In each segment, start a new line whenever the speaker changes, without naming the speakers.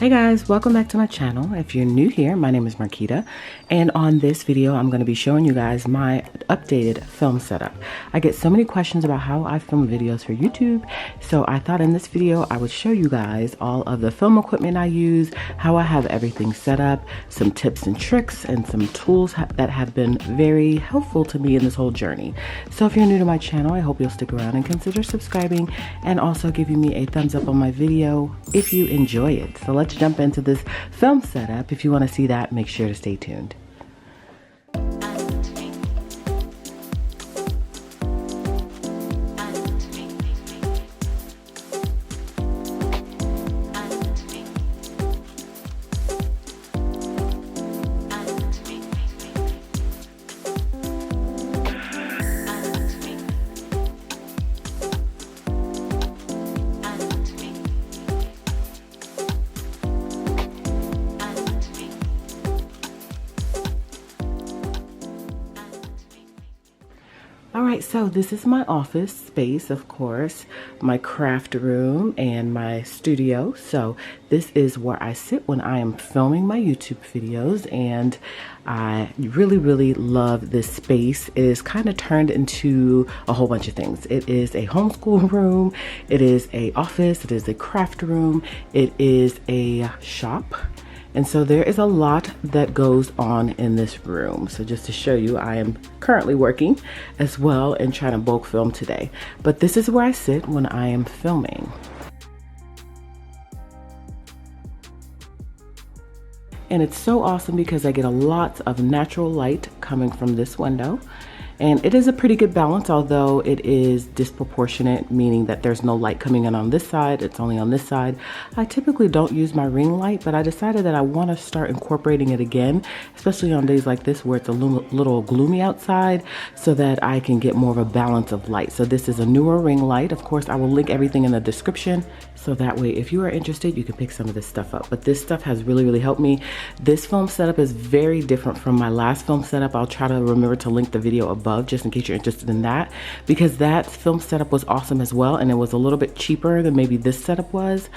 Hey guys, welcome back to my channel. If you're new here, my name is Marquita, and on this video I'm going to be showing you guys my updated film setup. I get so many questions about how I film videos for YouTube, so I thought in this video I would show you guys all of the film equipment I use, how I have everything set up, some tips and tricks, and some tools that have been very helpful to me in this whole journey. So if you're new to my channel, I hope you'll stick around and consider subscribing and also giving me a thumbs up on my video if you enjoy it. So let's jump into this film setup. If you want to see that, make sure to stay tuned. Alright, so this is my office space, of course, my craft room and my studio. So this is where I sit when I am filming my YouTube videos, and I really love this space. It is kind of turned into a whole bunch of things. It is a homeschool room, it is a office, it is a craft room, it is a shop. And so there is a lot that goes on in this room. So just to show you, I am currently working as well and trying to bulk film today. But this is where I sit when I am filming. And it's so awesome because I get a lot of natural light coming from this window. And it is a pretty good balance, although it is disproportionate, meaning that there's no light coming in on this side, it's only on this side. I typically don't use my ring light, but I decided that I want to start incorporating it again, especially on days like this where it's a little gloomy outside, so that I can get more of a balance of light. So this is a newer ring light. Of course, I will link everything in the description, so that way if you are interested, you can pick some of this stuff up. But this stuff has really helped me. This film setup is very different from my last film setup. I'll try to remember to link the video above just in case you're interested in that, because that film setup was awesome as well, and it was a little bit cheaper than maybe this setup was.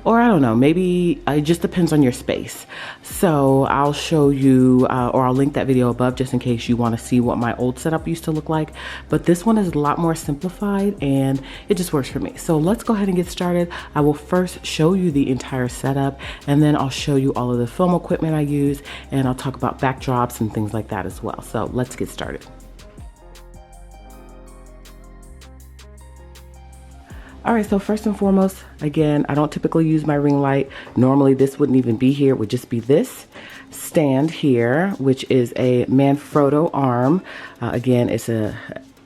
Or I don't know, maybe it just depends on your space. So I'll show you, or I'll link that video above just in case you want to see what my old setup used to look like. But this one is a lot more simplified and it just works for me. So let's go ahead and get started. I will first show you the entire setup, and then I'll show you all of the film equipment I use, and I'll talk about backdrops and things like that as well. So let's get started. All right, so first and foremost, again, I don't typically use my ring light. Normally this wouldn't even be here, it would just be this stand here, which is a Manfrotto arm. Again, it's a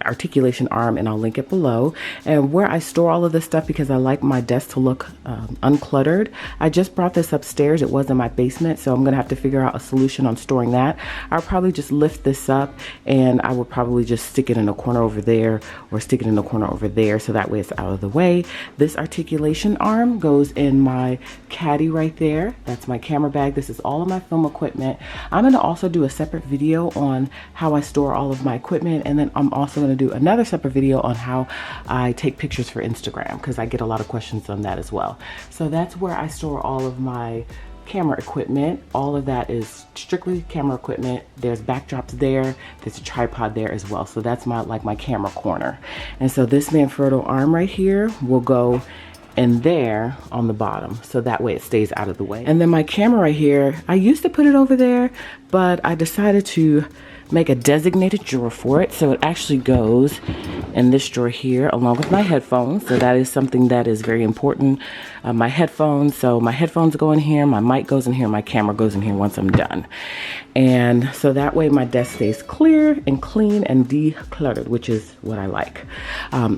articulation arm, and I'll link it below. And where I store all of this stuff, because I like my desk to look uncluttered, I just brought this upstairs. It was in my basement, so I'm gonna have to figure out a solution on storing that. I'll probably just lift this up, and I will probably just stick it in a corner over there, or stick it in a corner over there, so that way it's out of the way. This articulation arm goes in my caddy right there. That's my camera bag. This is all of my film equipment. I'm gonna also do a separate video on how I store all of my equipment, and then I'm also gonna do another separate video on how I take pictures for Instagram, because I get a lot of questions on that as well. So that's where I store all of my camera equipment. All of that is strictly camera equipment. There's backdrops there, there's a tripod there as well. So that's my camera corner. And so this Manfrotto arm right here will go in there on the bottom, so that way it stays out of the way. And then my camera right here, I used to put it over there, but I decided to make a designated drawer for it, so it actually goes in this drawer here along with my headphones. So that is something that is very important. My headphones, so my headphones go in here, my mic goes in here, my camera goes in here once I'm done. And so that way my desk stays clear and clean and decluttered, which is what I like.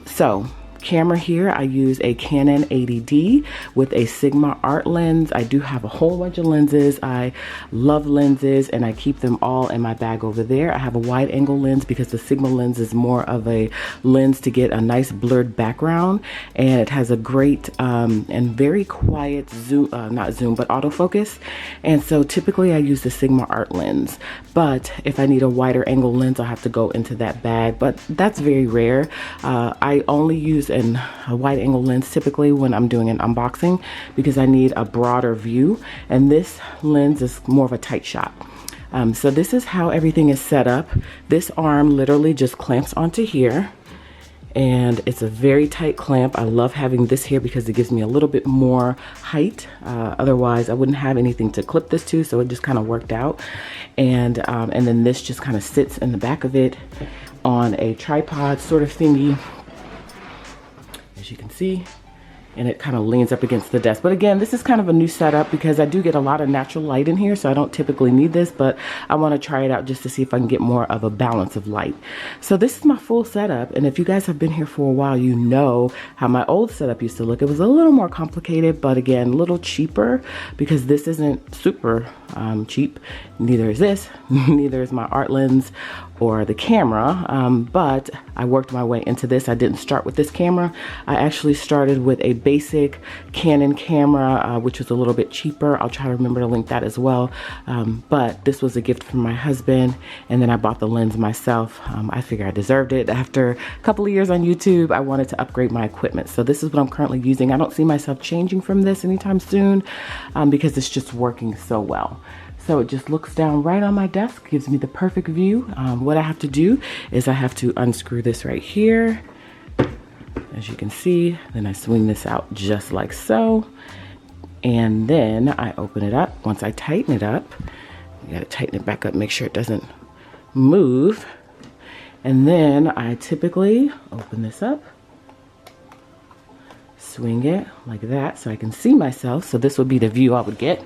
So camera here, I use a Canon 80D with a Sigma art lens. I do have a whole bunch of lenses. I love lenses, and I keep them all in my bag over there. I have a wide angle lens because the Sigma lens is more of a lens to get a nice blurred background, and it has a great and very quiet zoom, not zoom, but autofocus. And so typically I use the Sigma art lens, but if I need a wider angle lens, I'll have to go into that bag, but that's very rare. I only use and a wide angle lens typically when I'm doing an unboxing because I need a broader view, and this lens is more of a tight shot. So this is how everything is set up. This arm literally just clamps onto here, and it's a very tight clamp. I love having this here because it gives me a little bit more height. Otherwise I wouldn't have anything to clip this to, so it just kind of worked out. And then this just kind of sits in the back of it on a tripod sort of thingy, as you can see, and it kind of leans up against the desk. But again, this is kind of a new setup because I do get a lot of natural light in here, so I don't typically need this, but I want to try it out just to see if I can get more of a balance of light. So this is my full setup, and if you guys have been here for a while, you know how my old setup used to look. It was a little more complicated, but again, a little cheaper because this isn't super cheap. Neither is this, neither is my art lens or the camera, but I worked my way into this. I didn't start with this camera. I actually started with a basic Canon camera, which was a little bit cheaper. I'll try to remember to link that as well. But this was a gift from my husband, and then I bought the lens myself. I figure I deserved it. After a couple of years on YouTube, I wanted to upgrade my equipment. So this is what I'm currently using. I don't see myself changing from this anytime soon because it's just working so well. So it just looks down right on my desk, gives me the perfect view. What I have to do is I have to unscrew this right here, as you can see. Then I swing this out just like so. And then I open it up. Once I tighten it up, you gotta tighten it back up, make sure it doesn't move. And then I typically open this up, swing it like that so I can see myself. So this would be the view I would get,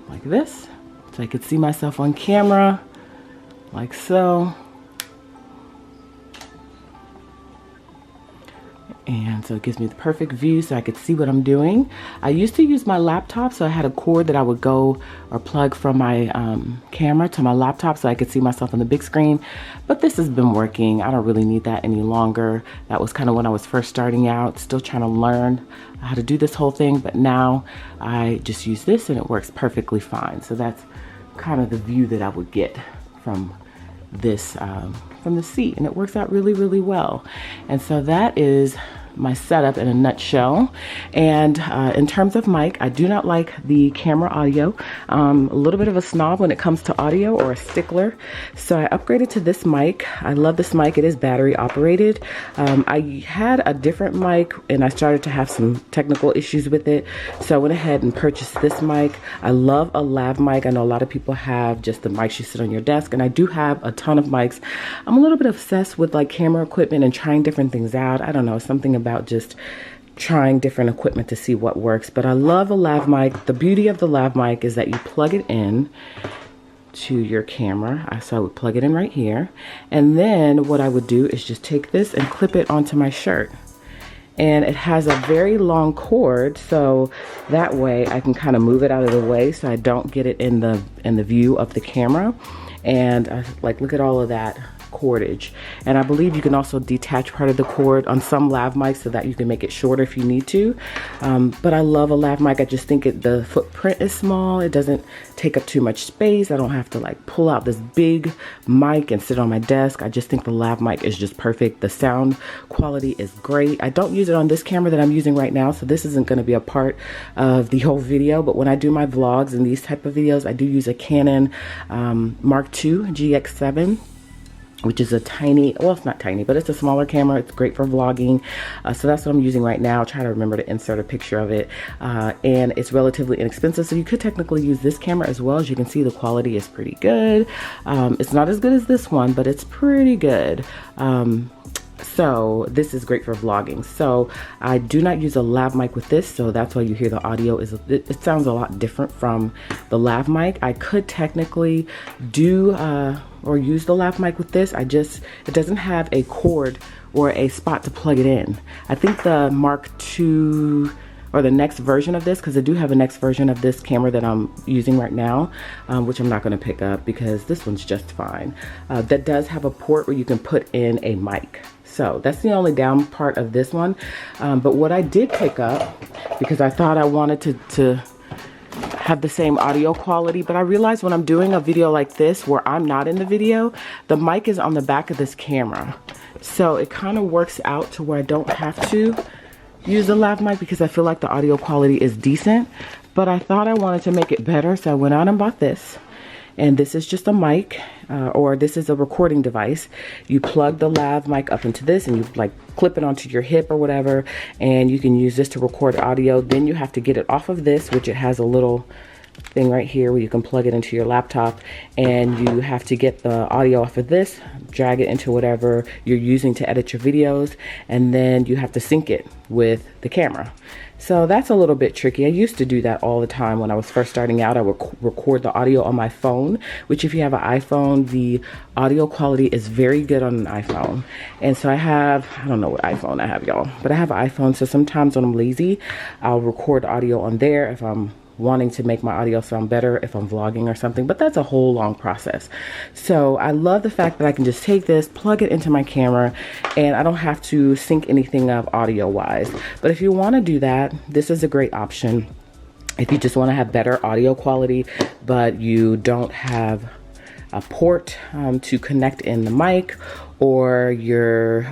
like this. So I could see myself on camera, like so. And so it gives me the perfect view so I could see what I'm doing. I used to use my laptop, so I had a cord that I would go or plug from my camera to my laptop so I could see myself on the big screen. But this has been working. I don't really need that any longer. That was kind of when I was first starting out, still trying to learn how to do this whole thing. But now I just use this and it works perfectly fine. So that's kind of the view that I would get from this from the seat, and it works out really, really well. And so that is my setup in a nutshell. And in terms of mic, I do not like the camera audio. A little bit of a snob when it comes to audio, or a stickler. So I upgraded to this mic. I love this mic. It is battery operated. I had a different mic and I started to have some technical issues with it. So I went ahead and purchased this mic. I love a lav mic. I know a lot of people have just the mics you sit on your desk, and I do have a ton of mics. I'm a little bit obsessed with like camera equipment and trying different things out. I don't know, something about just trying different equipment to see what works. But I love a lav mic. The beauty of the lav mic is that you plug it in to your camera. So I would plug it in right here, and then what I would do is just take this and clip it onto my shirt. And it has a very long cord, so that way I can kind of move it out of the way so I don't get it in the view of the camera. And like, look at all of that cordage. And I believe you can also detach part of the cord on some lav mics so that you can make it shorter if you need to. But I love a lav mic. I just think the footprint is small. It doesn't take up too much space. I don't have to like pull out this big mic and sit on my desk. I just think the lav mic is just perfect. The sound quality is great. I don't use it on this camera that I'm using right now, so this isn't going to be a part of the whole video. But when I do my vlogs and these type of videos, I do use a Canon Mark II GX7, which is a tiny, well, it's not tiny, but it's a smaller camera. It's great for vlogging. So that's what I'm using right now. I'll try to remember to insert a picture of it. And it's relatively inexpensive, so you could technically use this camera as well. As you can see, the quality is pretty good. It's not as good as this one, but it's pretty good. So this is great for vlogging. So I do not use a lav mic with this, so that's why you hear the audio it sounds a lot different from the lav mic. I could technically do or use the lav mic with this. It doesn't have a cord or a spot to plug it in. I think the Mark II or the next version of this, because I do have a next version of this camera that I'm using right now, which I'm not going to pick up because this one's just fine. That does have a port where you can put in a mic. So that's the only down part of this one. But what I did pick up, because I thought I wanted to have the same audio quality, but I realized when I'm doing a video like this where I'm not in the video, the mic is on the back of this camera. So it kind of works out to where I don't have to use a lav mic because I feel like the audio quality is decent, but I thought I wanted to make it better. So I went out and bought this. And this is just a mic, or this is a recording device. You plug the lav mic up into this and you like clip it onto your hip or whatever, and you can use this to record audio. Then you have to get it off of this, which it has a little thing right here where you can plug it into your laptop, and you have to get the audio off of this, drag it into whatever you're using to edit your videos, and then you have to sync it with the camera. So that's a little bit tricky. I used to do that all the time when I was first starting out. I would record the audio on my phone, which if you have an iPhone, the audio quality is very good on an iPhone. And so I don't know what iPhone I have, y'all, but I have an iPhone. So sometimes when I'm lazy, I'll record audio on there if I'm wanting to make my audio sound better, if I'm vlogging or something, but that's a whole long process. So I love the fact that I can just take this, plug it into my camera, and I don't have to sync anything up audio wise. But if you want to do that, this is a great option. If you just want to have better audio quality, but you don't have a port to connect in the mic, or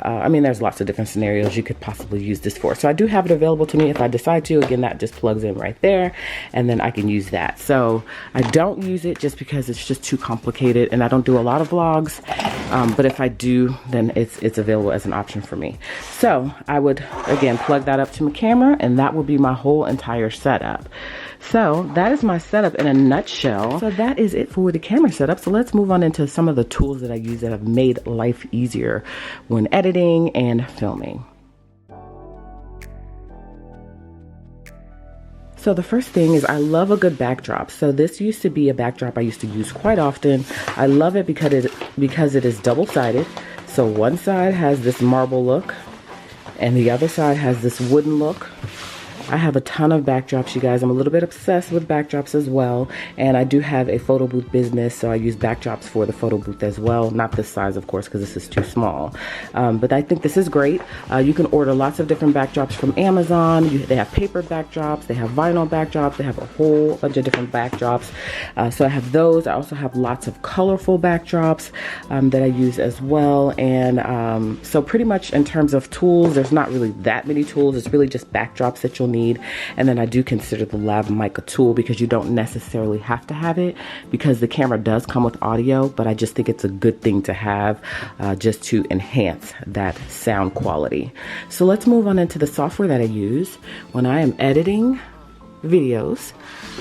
I mean, there's lots of different scenarios you could possibly use this for. So I do have it available to me if I decide to. Again, that just plugs in right there, and then I can use that. So I don't use it just because it's just too complicated, and I don't do a lot of vlogs. But if I do, then it's available as an option for me. So I would, again, plug that up to my camera, and that would be my whole entire setup. So that is my setup in a nutshell. So that is it for the camera setup. So let's move on into some of the tools that I use that have made life easier when editing and filming. So the first thing is I love a good backdrop. So this used to be a backdrop I used to use quite often. I love it because it is double-sided. So one side has this marble look and the other side has this wooden look. I have a ton of backdrops, you guys. I'm a little bit obsessed with backdrops as well. And I do have a photo booth business, so I use backdrops for the photo booth as well. Not this size, of course, because this is too small. But I think this is great. You can order lots of different backdrops from Amazon. They have paper backdrops, they have vinyl backdrops, they have a whole bunch of different backdrops. So I have those. I also have lots of colorful backdrops that I use as well. And so pretty much in terms of tools, there's not really that many tools. It's really just backdrops that you'll need. And then I do consider the lav mic a tool because you don't necessarily have to have it because the camera does come with audio, but I just think it's a good thing to have just to enhance that sound quality. So let's move on into the software that I use. When I am editing videos,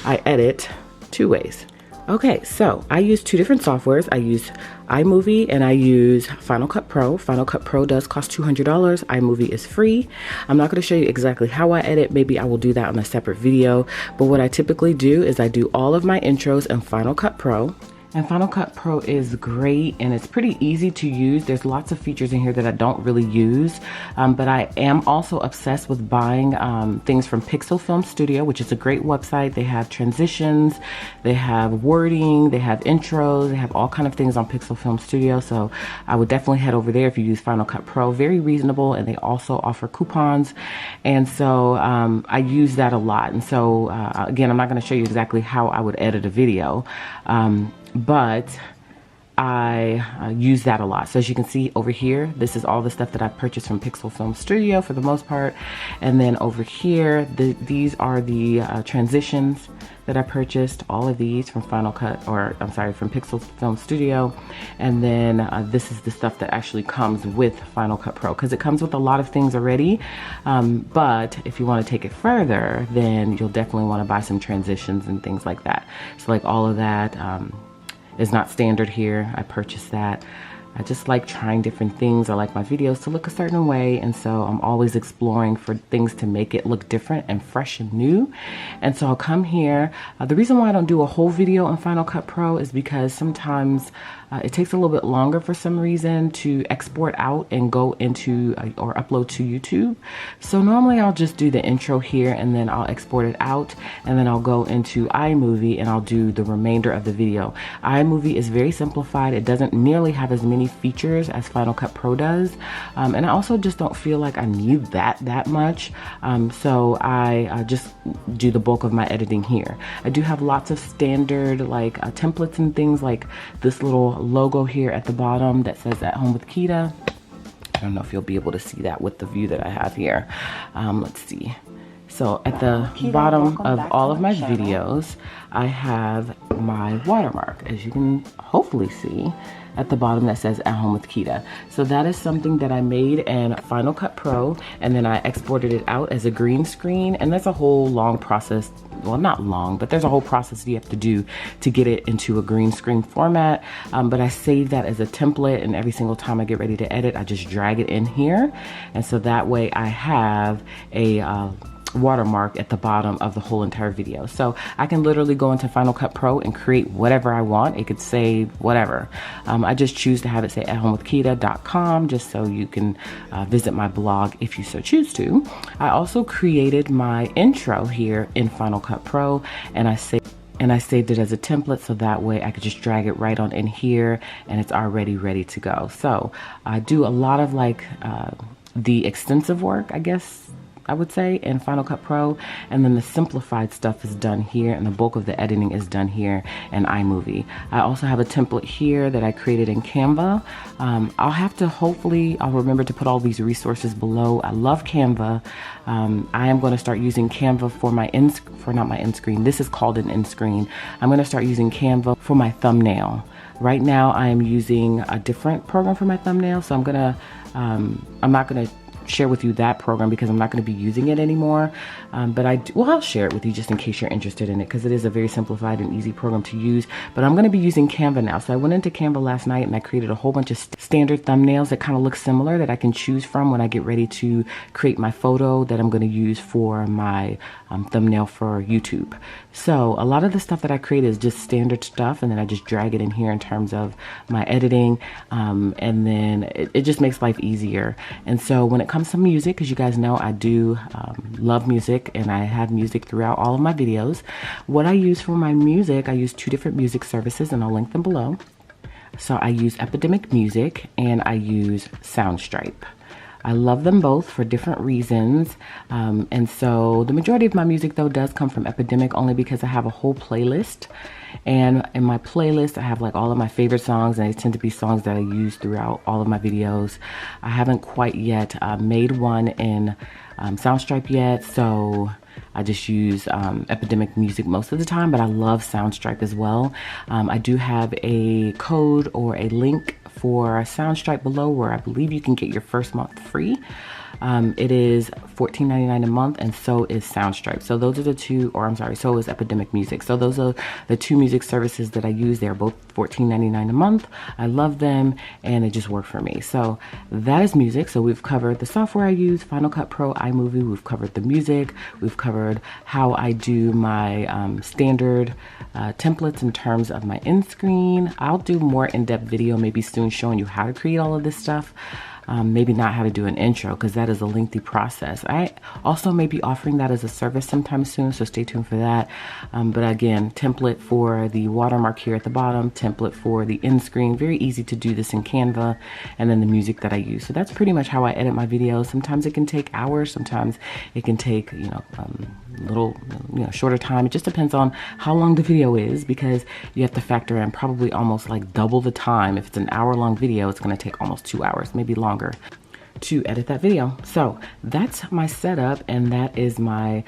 I edit two ways. Okay, so I use two different softwares. I use iMovie and I use Final Cut Pro. Final Cut Pro does cost $200. iMovie is free. I'm not going to show you exactly how I edit. Maybe I will do that on a separate video. But what I typically do is I do all of my intros in Final Cut Pro. And Final Cut Pro is great and it's pretty easy to use. There's lots of features in here that I don't really use, but I am also obsessed with buying things from Pixel Film Studio, which is a great website. They have transitions, they have wording, they have intros, they have all kind of things on Pixel Film Studio. So I would definitely head over there if you use Final Cut Pro. Very reasonable, and they also offer coupons. And so I use that a lot. And so again, I'm not going to show you exactly how I would edit a video. But I use that a lot. So as you can see over here, this is all the stuff that I've purchased from Pixel Film Studio for the most part. And then over here, these are the transitions that I purchased, all of these from from Pixel Film Studio. And then this is the stuff that actually comes with Final Cut Pro, because it comes with a lot of things already. But if you want to take it further, then you'll definitely want to buy some transitions and things like that. So like all of that, is not standard here. I purchased that. I just like trying different things. I like my videos to look a certain way, and so I'm always exploring for things to make it look different and fresh and new. And so I'll come here. The reason why I don't do a whole video in Final Cut Pro is because sometimes it takes a little bit longer for some reason to export out and go into or upload to YouTube. So normally I'll just do the intro here and then I'll export it out, and then I'll go into iMovie and I'll do the remainder of the video. iMovie is very simplified. It doesn't nearly have as many features as Final Cut Pro does. And I also just don't feel like I need that much. So I just do the bulk of my editing here. I do have lots of standard like templates and things, like this little logo here at the bottom that says "At Home with Quita." I don't know if you'll be able to see that with the view that I have here. Let's see. So at the bottom of all of my videos, I have my watermark, as you can hopefully see at the bottom that says At Home with Quita. So that is something that I made in Final Cut Pro, and then I exported it out as a green screen, and that's a whole long process. Well, not long, but there's a whole process you have to do to get it into a green screen format. But I save that as a template, and every single time I get ready to edit, I just drag it in here. And so that way I have a watermark at the bottom of the whole entire video. So I can literally go into Final Cut Pro and create whatever I want. It could say whatever. I just choose to have it say AtHomeWithQuita.com, just so you can visit my blog if you so choose to. I also created my intro here in Final Cut Pro, and I saved it as a template, so that way I could just drag it right on in here and it's already ready to go. So I do a lot of like the extensive work, I guess I would say, in Final Cut Pro, and then the simplified stuff is done here, and the bulk of the editing is done here in iMovie. I also have a template here that I created in Canva. I'll have to, hopefully, I'll remember to put all these resources below. I love Canva. I am going to start using Canva for my not my end screen. This is called an end screen. I'm going to start using Canva for my thumbnail. Right now, I am using a different program for my thumbnail, so I'm not gonna share with you that program because I'm not going to be using it anymore, but I'll share it with you just in case you're interested in it, because it is a very simplified and easy program to use. But I'm going to be using Canva now. So I went into Canva last night and I created a whole bunch of standard thumbnails that kind of look similar that I can choose from when I get ready to create my photo that I'm going to use for my thumbnail for YouTube. So a lot of the stuff that I create is just standard stuff, and then I just drag it in here in terms of my editing, and then it just makes life easier. And so when it comes to music, because you guys know I do love music, and I have music throughout all of my videos. What I use for my music, I use two different music services, and I'll link them below. So I use EPEDIMIC Music and I use Soundstripe. I love them both for different reasons, and so the majority of my music though does come from EPEDIMIC, only because I have a whole playlist, and in my playlist I have like all of my favorite songs, and they tend to be songs that I use throughout all of my videos. I haven't quite yet made one in Soundstripe yet, so I just use EPEDIMIC Music most of the time, but I love Soundstripe as well. I do have a code or a link for Soundstripe below where I believe you can get your first month free. It is $14.99 a month, and so is Soundstripe. So those are the two, or I'm sorry, so is EPEDIMIC Music. So those are the two music services that I use. They're both $14.99 a month. I love them, and they just work for me. So that is music. So we've covered the software I use, Final Cut Pro, iMovie. We've covered the music. We've covered how I do my standard templates in terms of my end screen. I'll do more in-depth video maybe soon showing you how to create all of this stuff. Maybe not how to do an intro, because that is a lengthy process. I also may be offering that as a service sometime soon, so stay tuned for that. But again, template for the watermark here at the bottom, template for the end screen. Very easy to do this in Canva, and then the music that I use. So that's pretty much how I edit my videos. Sometimes it can take hours, sometimes it can take, little, shorter time. It just depends on how long the video is, because you have to factor in probably almost like double the time. If it's an hour-long video, it's going to take almost 2 hours, maybe longer, to edit that video. So that's my setup, and that is my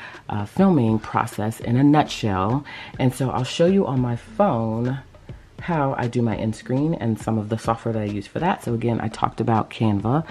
filming process in a nutshell. And so I'll show you on my phone how I do my end screen and some of the software that I use for that. So again, I talked about Canva.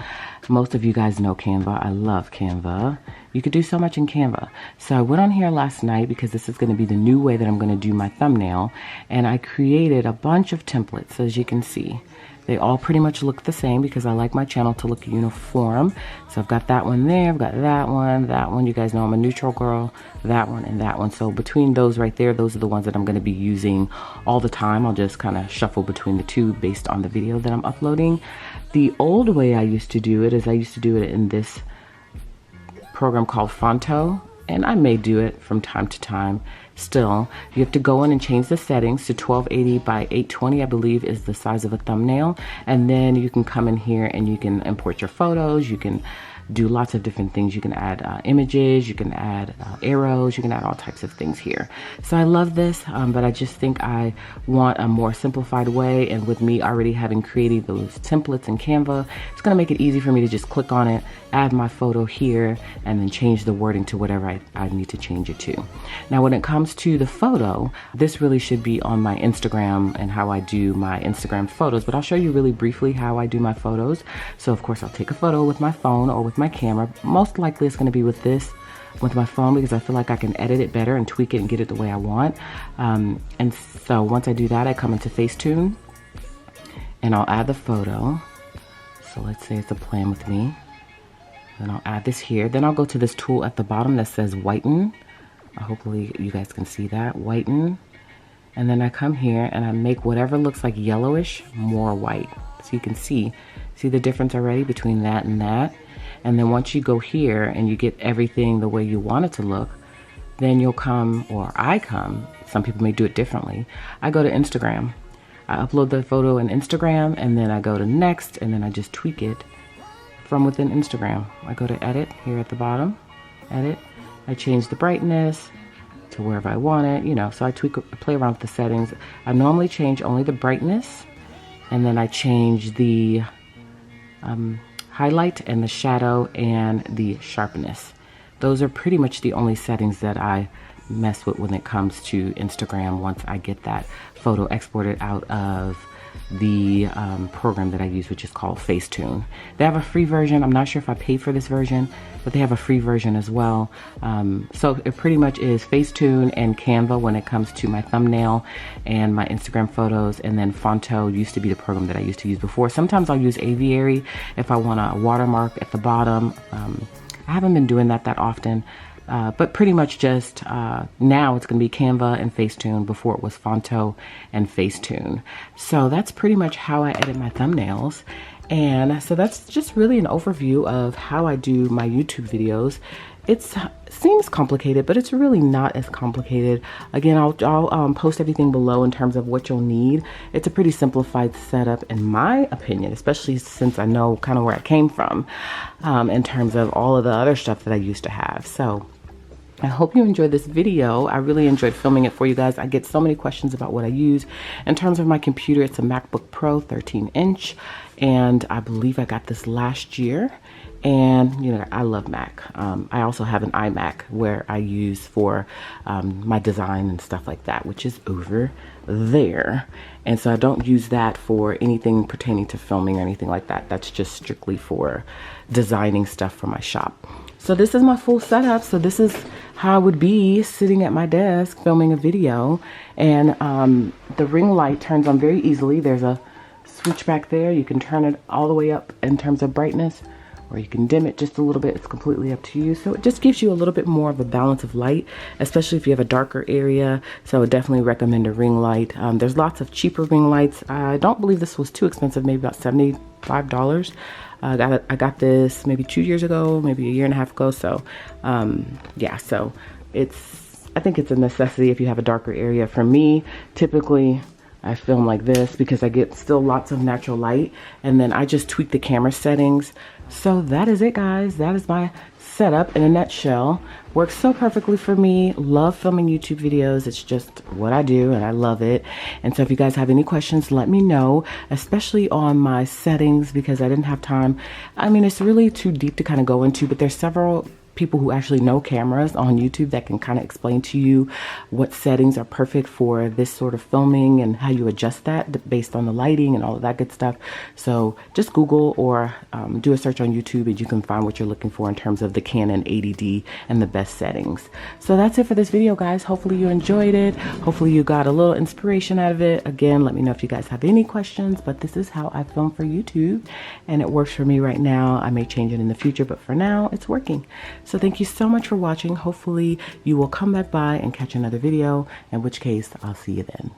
Most of you guys know Canva. I love Canva. You could do so much in Canva. So I went on here last night, because this is going to be the new way that I'm going to do my thumbnail, and I created a bunch of templates. So as you can see, they all pretty much look the same, because I like my channel to look uniform. So I've got that one there, I've got that one. You guys know I'm a neutral girl. That one and that one. So between those right there, those are the ones that I'm going to be using all the time. I'll just kind of shuffle between the two based on the video that I'm uploading. The old way I used to do it is I used to do it in this program called Fonto, and I may do it from time to time. Still, you have to go in and change the settings to 1280 by 820, I believe is the size of a thumbnail, and then you can come in here and you can import your photos. You can do lots of different things. You can add images, you can add arrows, you can add all types of things here. So I love this, but I just think I want a more simplified way, and with me already having created those templates in Canva, it's going to make it easy for me to just click on it, add my photo here, and then change the wording to whatever I need to change it to. Now when it comes to the photo, this really should be on my Instagram and how I do my Instagram photos, but I'll show you really briefly how I do my photos. So of course I'll take a photo with my phone or with my camera. Most likely it's going to be with my phone, because I feel like I can edit it better and tweak it and get it the way I want. And so once I do that, I come into Facetune and I'll add the photo. So let's say it's a plan with me. Then I'll add this here. Then I'll go to this tool at the bottom that says whiten. Hopefully you guys can see that, whiten. And then I come here and I make whatever looks like yellowish more white. So you can see the difference already between that and that. And then once you go here and you get everything the way you want it to look, then you'll come, or I come, some people may do it differently. I go to Instagram. I upload the photo in Instagram, and then I go to next, and then I just tweak it from within Instagram. I go to edit here at the bottom, edit. I change the brightness to wherever I want it, you know, so I play around with the settings. I normally change only the brightness, and then I change the highlight and the shadow and the sharpness. Those are pretty much the only settings that I mess with when it comes to Instagram once I get that photo exported out of the program that I use, which is called Facetune. They have a free version. I'm not sure if I paid for this version, but they have a free version as well. So it pretty much is Facetune and Canva when it comes to my thumbnail and my Instagram photos. And then Fonto used to be the program that I used to use before. Sometimes I'll use Aviary if I want a watermark at the bottom. I haven't been doing that often. But pretty much just now it's going to be Canva and Facetune. Before it was Fonto and Facetune. So that's pretty much how I edit my thumbnails. And so that's just really an overview of how I do my YouTube videos. It seems complicated, but it's really not as complicated. Again, I'll post everything below in terms of what you'll need. It's a pretty simplified setup in my opinion, especially since I know kind of where I came from in terms of all of the other stuff that I used to have. So I hope you enjoyed this video. I really enjoyed filming it for you guys. I get so many questions about what I use. In terms of my computer, it's a MacBook Pro 13-inch, and I believe I got this last year. And you know, I love Mac. I also have an iMac where I use for my design and stuff like that, which is over there. And so I don't use that for anything pertaining to filming or anything like that. That's just strictly for designing stuff for my shop. So this is my full setup. So this is how I would be sitting at my desk filming a video. And the ring light turns on very easily. There's a switch back there. You can turn it all the way up in terms of brightness, or you can dim it just a little bit. It's completely up to you. So it just gives you a little bit more of a balance of light, especially if you have a darker area. So I would definitely recommend a ring light. There's lots of cheaper ring lights. I don't believe this was too expensive, maybe about $75. I got this maybe 2 years ago, maybe a year and a half ago. So yeah, so I think it's a necessity if you have a darker area. For me, typically I film like this because I get still lots of natural light, and then I just tweak the camera settings. So that is it, guys. That is my setup in a nutshell. Works so perfectly for me. Love filming YouTube videos. It's just what I do and I love it. And so if you guys have any questions, let me know, especially on my settings, because I didn't have time. I mean, it's really too deep to kind of go into, but there's several people who actually know cameras on YouTube that can kind of explain to you what settings are perfect for this sort of filming and how you adjust that based on the lighting and all of that good stuff. So just Google or do a search on YouTube and you can find what you're looking for in terms of the Canon 80D and the best settings. So that's it for this video, guys. Hopefully you enjoyed it. Hopefully you got a little inspiration out of it. Again, let me know if you guys have any questions, but this is how I film for YouTube and it works for me right now. I may change it in the future, but for now it's working. So thank you so much for watching. Hopefully you will come back by and catch another video, in which case I'll see you then.